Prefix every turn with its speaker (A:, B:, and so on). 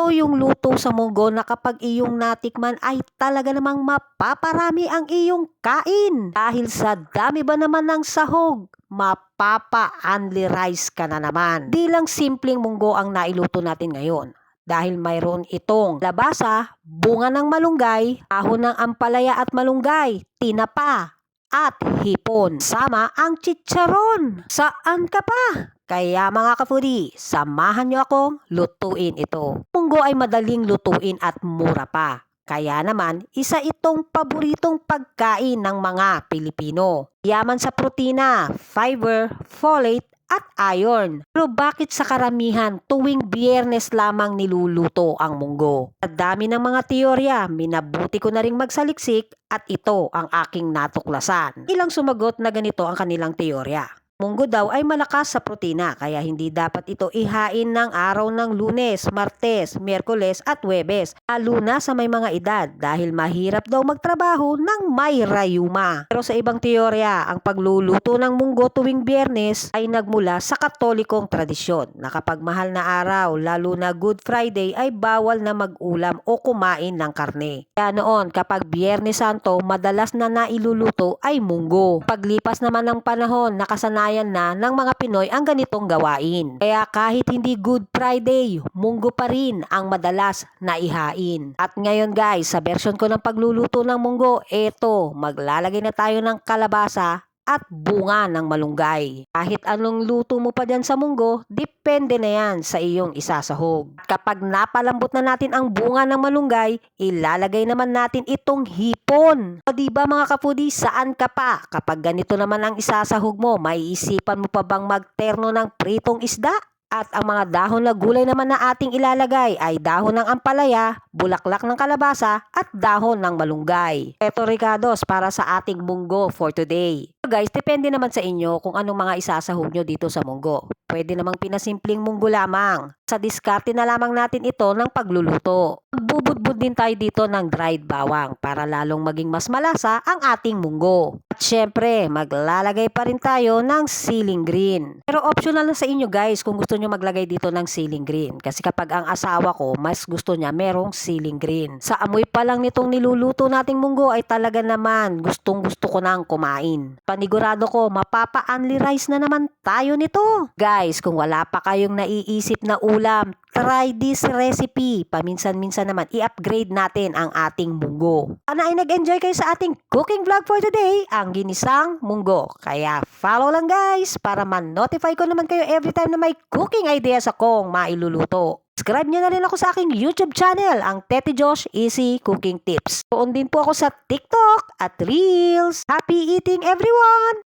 A: Ito yung luto sa munggo na kapag iyong natikman ay talaga namang mapaparami ang iyong kain. Dahil sa dami ba naman ng sahog, mapapa-only rice ka na naman. Di lang simpleng munggo ang nailuto natin ngayon. Dahil mayroon itong labasa, bunga ng malunggay, dahon ng ampalaya at malunggay, tinapa, at hipon. Sama ang chicharon. Saan ka pa? Kaya mga ka-foodie, samahan nyo akong lutuin ito. Munggo ay madaling lutuin at mura pa. Kaya naman, isa itong paboritong pagkain ng mga Pilipino. Yaman sa protina, fiber, folate, at iron. Pero bakit sa karamihan tuwing Biyernes lamang niluluto ang munggo? Sa dami ng mga teorya, minabuti ko na ring magsaliksik at ito ang aking natuklasan. Ilang sumagot na ganito ang kanilang teorya. Munggo daw ay malakas sa protina kaya hindi dapat ito ihain ng araw ng Lunes, Martes, Miyerkules at Huwebes, lalo na sa may mga edad dahil mahirap daw magtrabaho ng may rayuma. Pero sa ibang teorya, ang pagluluto ng munggo tuwing Biyernes ay nagmula sa Katolikong tradisyon na kapag mahal na araw, lalo na Good Friday, ay bawal na mag-ulam o kumain ng karne. Kaya noon, kapag Biyernes Santo, madalas na nailuluto ay munggo. Paglipas naman ng panahon, nakasanayan na ng mga Pinoy ang ganitong gawain. Kaya kahit hindi Good Friday, munggo pa rin ang madalas na ihain. At ngayon guys, sa version ko ng pagluluto ng munggo, eto, maglalagay na tayo ng kalabasa at bunga ng malunggay. Kahit anong luto mo pa dyan sa munggo, depende na yan sa iyong isasahog. Kapag napalambot na natin ang bunga ng malunggay, ilalagay naman natin itong hipon. O diba mga ka-foodie, saan ka pa? Kapag ganito naman ang isasahog mo, maiisipan mo pa bang magterno ng pritong isda? At ang mga dahon na gulay naman na ating ilalagay ay dahon ng ampalaya, bulaklak ng kalabasa at dahon ng malunggay. Eto Ricardos para sa ating munggo for today. So guys, depende naman sa inyo kung anong mga isasahog nyo dito sa munggo. Pwede namang pinasimpleng munggo lamang. Sa diskarte na lamang natin ito ng pagluluto. Magbubudbud din tayo dito ng dried bawang para lalong maging mas malasa ang ating munggo. At syempre, maglalagay pa rin tayo ng siling green. Pero optional na sa inyo guys kung gusto nyo maglagay dito ng siling green. Kasi kapag ang asawa ko, mas gusto niya merong siling green. Sa amoy pa lang nitong niluluto nating munggo ay talaga naman gustong gusto ko nang kumain. Panigurado ko, mapapa-only rice na naman tayo nito. Guys, kung wala pa kayong naiisip na ulam, try this recipe. Paminsan-minsan naman, i-upgrade natin ang ating munggo. Sana ay nag-enjoy kayo sa ating cooking vlog for today, ang ginisang munggo. Kaya follow lang guys, para ma-notify ko naman kayo every time na may cooking ideas akong mailuluto. Subscribe nyo na rin ako sa aking YouTube channel, ang Tete Josh Easy Cooking Tips. Doon din po ako sa TikTok at Reels. Happy eating everyone!